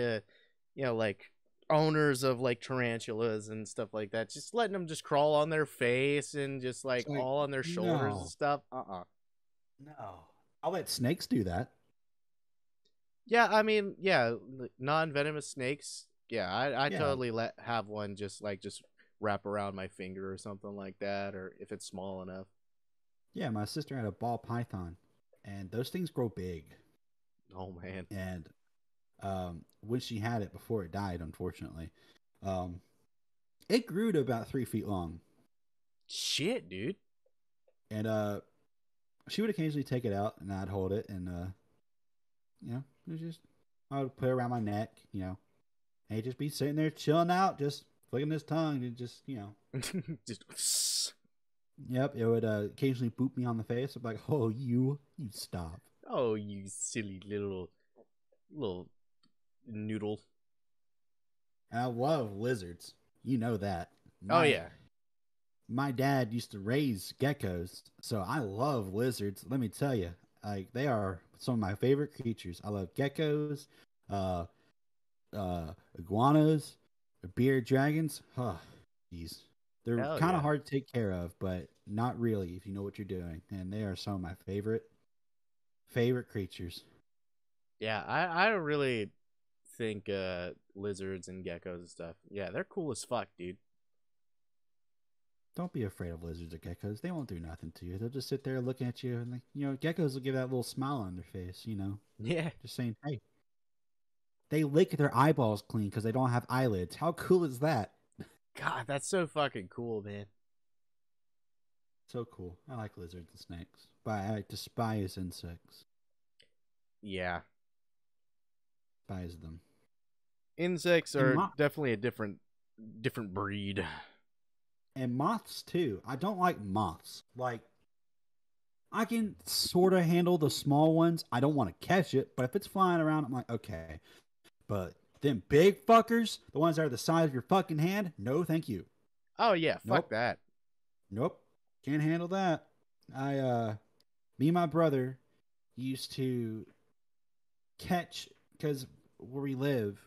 like owners of like tarantulas and stuff like that, just letting them just crawl on their face and just It's like like, all on their shoulders and no, stuff. no. I'll let snakes do that. Yeah, I mean, yeah, non-venomous snakes. Yeah, I Yeah, totally let have one just wrap around my finger or something like that, or if it's small enough. yeah. My sister had a ball python, and those things grow big. Oh man. And when she had it before it died, unfortunately, um, it grew to about 3 feet long. Shit, dude. And she would occasionally take it out, and I'd hold it, and it was just I would put it around my neck, and he'd just be sitting there chilling out, just flicking his tongue, and just Just. Yep, it would occasionally boop me on the face. I'm like, oh, you stop. Oh, you silly little noodle. And I love lizards. You know that. Oh yeah. My dad used to raise geckos, so I love lizards. Let me tell you, like they are some of my favorite creatures. I love geckos, uh, iguanas, bearded dragons. Oh, jeez, they're Hell kind yeah. of hard to take care of, but not really if you know what you're doing. And they are some of my favorite creatures. Yeah, I really think lizards and geckos and stuff. Yeah, they're cool as fuck, dude. Don't be afraid of lizards or geckos. They won't do nothing to you. They'll just sit there looking at you, and geckos will give that little smile on their face. Yeah. Just saying, hey. They lick their eyeballs clean because they don't have eyelids. How cool is that? God, that's so fucking cool, man. So cool. I like lizards and snakes, but I despise insects. Yeah. Despise them. Insects are definitely a different breed. And moths too. I don't like moths. Like, I can sort of handle the small ones. I don't want to catch it, but if it's flying around, I'm like, okay. But them big fuckers, the ones that are the size of your fucking hand, no, thank you. Oh yeah, fuck that. Nope, can't handle that. Me and my brother used to catch, because where we live,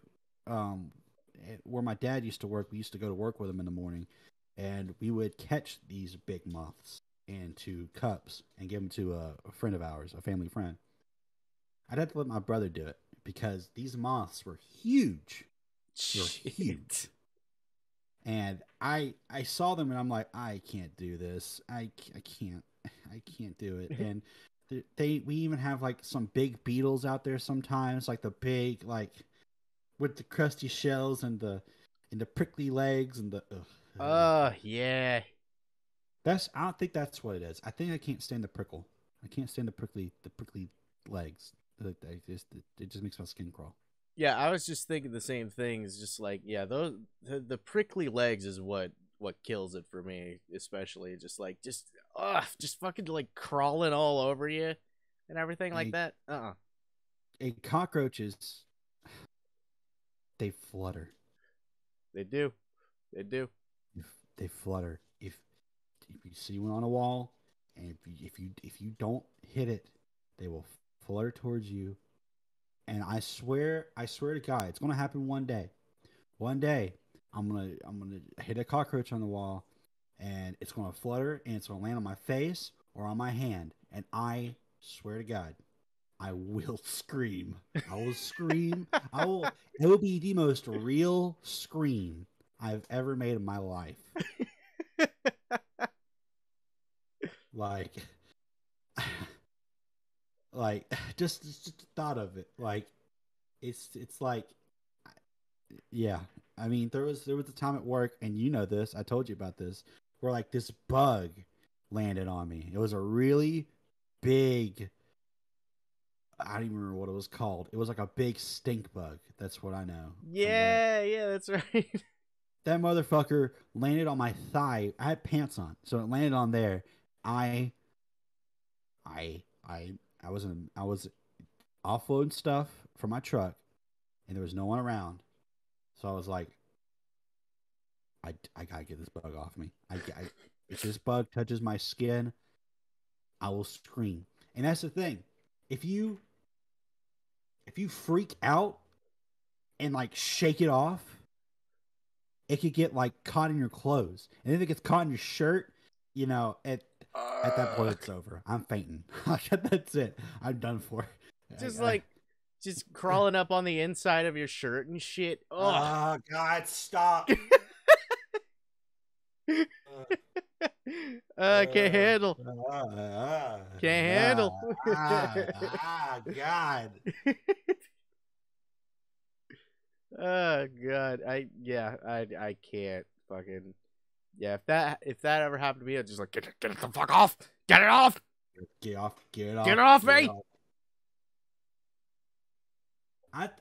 where my dad used to work, we used to go to work with him in the morning, and we would catch these big moths into cups and give them to a friend of ours, a family friend. I'd have to let my brother do it because these moths were huge. They were huge. And I saw them and I'm like, I can't do this. I can't do it. And we even have like some big beetles out there sometimes, like the big, like with the crusty shells and the prickly legs and the yeah. I don't think that's what it is. I think I can't stand the prickle. I can't stand the prickly legs. It just makes my skin crawl. Yeah, I was just thinking the same thing. It's just like, yeah, the prickly legs is what kills it for me, especially just fucking like crawling all over you and everything like that. And cockroaches, they flutter. They do. They flutter. If you see one on a wall, and if you don't hit it, they will flutter towards you. And I swear to God, it's gonna happen one day. One day, I'm gonna hit a cockroach on the wall, and it's gonna flutter, and it's gonna land on my face or on my hand. And I swear to God, I will scream. I will scream. It will be the most real scream I've ever made in my life. like just the thought of it, like it's like, yeah. I mean, there was a time at work, and you know this, I told you about this, where like this bug landed on me. It was a really big, I don't even remember what it was called. It was like a big stink bug. That's what I know. Yeah, that's right. That motherfucker landed on my thigh. I had pants on, so it landed on there. I was offloading stuff from my truck, and there was no one around. So I was like, I gotta get this bug off me. If this bug touches my skin, I will scream. And that's the thing. If you freak out and like shake it off, it could get like caught in your clothes. And if it gets caught in your shirt, at that point it's over. I'm fainting. That's it. I'm done for. Just crawling up on the inside of your shirt and shit. Oh God, stop. Can't handle. Can't handle. God. Oh God. I can't fucking. Yeah, if that ever happened to me, I'd just like get it the fuck off. Get it off. Get off. Get off. Get off Get me! off.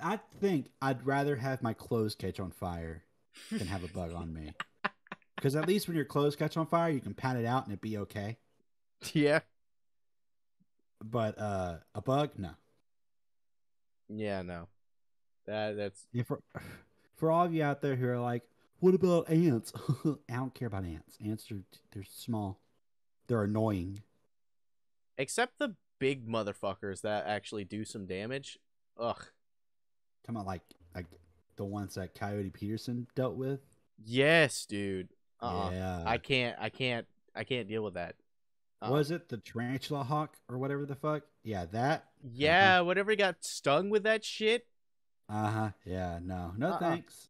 I think I'd rather have my clothes catch on fire than have a bug on me. Because at least when your clothes catch on fire, you can pat it out and it'd be okay. Yeah. But a bug, no. Yeah, no. That's Yeah, for all of you out there who are like, what about ants? I don't care about ants. Ants they're small. They're annoying. except the big motherfuckers that actually do some damage. Ugh. Talking about like the ones that Coyote Peterson dealt with. Yes, dude. Yeah. I can't deal with that. Was it the tarantula hawk or whatever the fuck? Yeah, that. Yeah, whatever he got stung with that shit. Yeah, no thanks.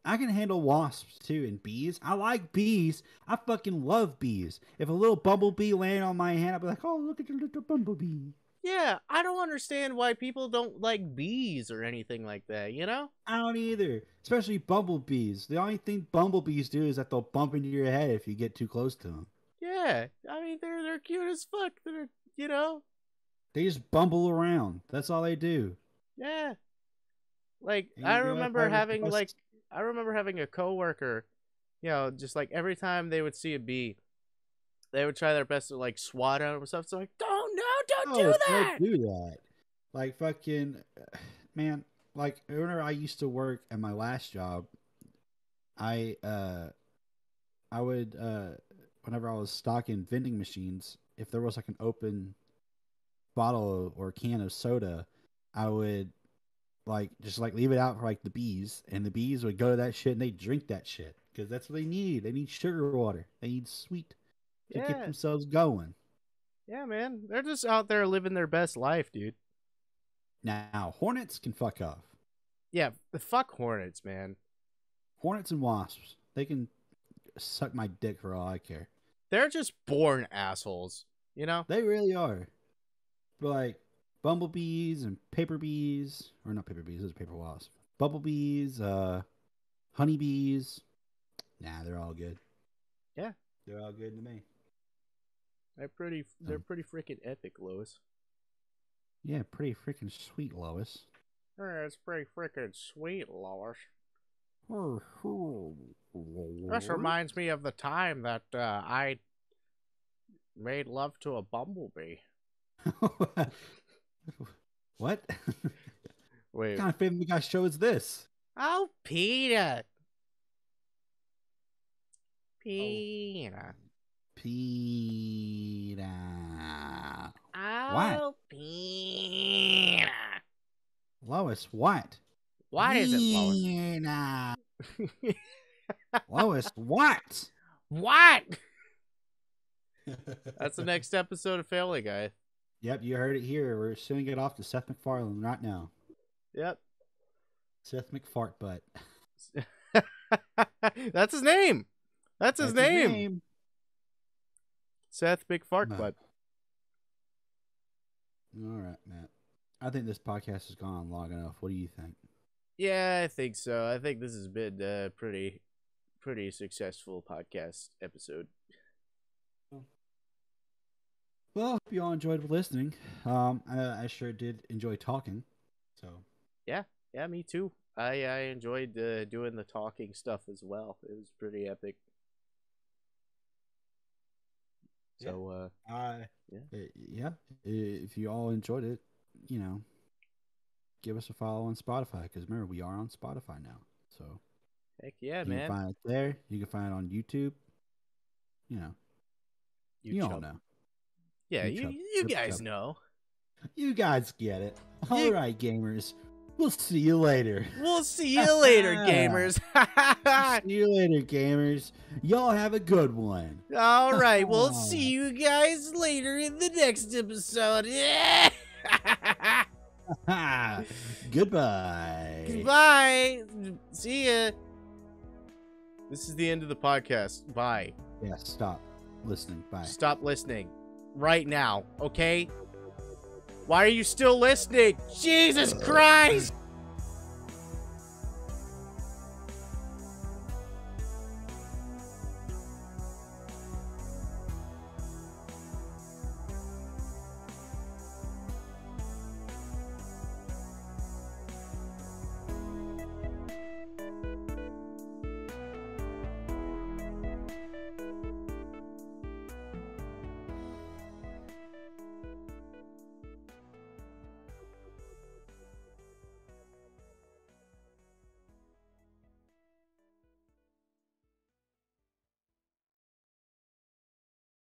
I can handle wasps too and bees. I like bees. I fucking love bees. If a little bumblebee landed on my hand, I'd be like, oh, look at your little bumblebee. Yeah, I don't understand why people don't like bees or anything like that, you know? I don't either. Especially bumblebees. The only thing bumblebees do is that they'll bump into your head if you get too close to them. Yeah, I mean they're cute as fuck. They're, you know? They just bumble around. That's all they do. Yeah. Like And I you know, remember having a coworker, you know, just like every time they would see a bee, they would try their best to like swat at him and stuff. So like, don't do that. Don't do that. Like fucking man, like whenever I used to work at my last job, I would whenever I was stocking vending machines, if there was like an open bottle or can of soda, I would like just like leave it out for like the bees, and the bees would go to that shit and they drink that shit because that's what they need. They need sugar water. They need sweet to get Yeah. themselves going. Yeah, man. They're just out there living their best life, dude. Now hornets can fuck off. Yeah, the fuck hornets, man. Hornets and wasps, they can suck my dick for all I care. They're just born assholes, you know? They really are. But like bumblebees and paper bees, or not paper bees, those are paper wasps. Bumblebees, honeybees. Nah, they're all good. Yeah. They're all good to me. They're pretty freaking epic, Lois. Yeah, pretty freaking sweet, Lois. It's pretty freaking sweet, Lois. This reminds me of the time that I made love to a bumblebee. What? Wait. What kind of Family Guy show is this? Oh, Peter. Peter. Peter. Oh, What? Peter. Lois, what? What is it, Lois? Peter. Lois, what? What? That's the next episode of Family Guy. Yep, you heard it here. We're sending it off to Seth MacFarlane right now. Yep. Seth MacFartbutt. That's his name. That's his name. Seth MacFartbutt. All right, Matt. I think this podcast has gone on long enough. What do you think? Yeah, I think so. I think this has been a pretty successful podcast episode. Well, I hope you all enjoyed listening. I sure did enjoy talking. So yeah, me too. I enjoyed doing the talking stuff as well. It was pretty epic. So yeah. If you all enjoyed it, you know, give us a follow on Spotify because remember we are on Spotify now. So heck yeah, you man. You can find it there. You can find it on YouTube. You know, you all know. Yeah, you guys know. You guys get it. All right, gamers. We'll see you later. We'll see you later, gamers. See you later, gamers. Y'all have a good one. All right, we'll see you guys later in the next episode. Goodbye. Goodbye. See ya. This is the end of the podcast. Bye. Yeah, stop listening. Bye. Stop listening. Right now, okay? Why are you still listening? Jesus Christ!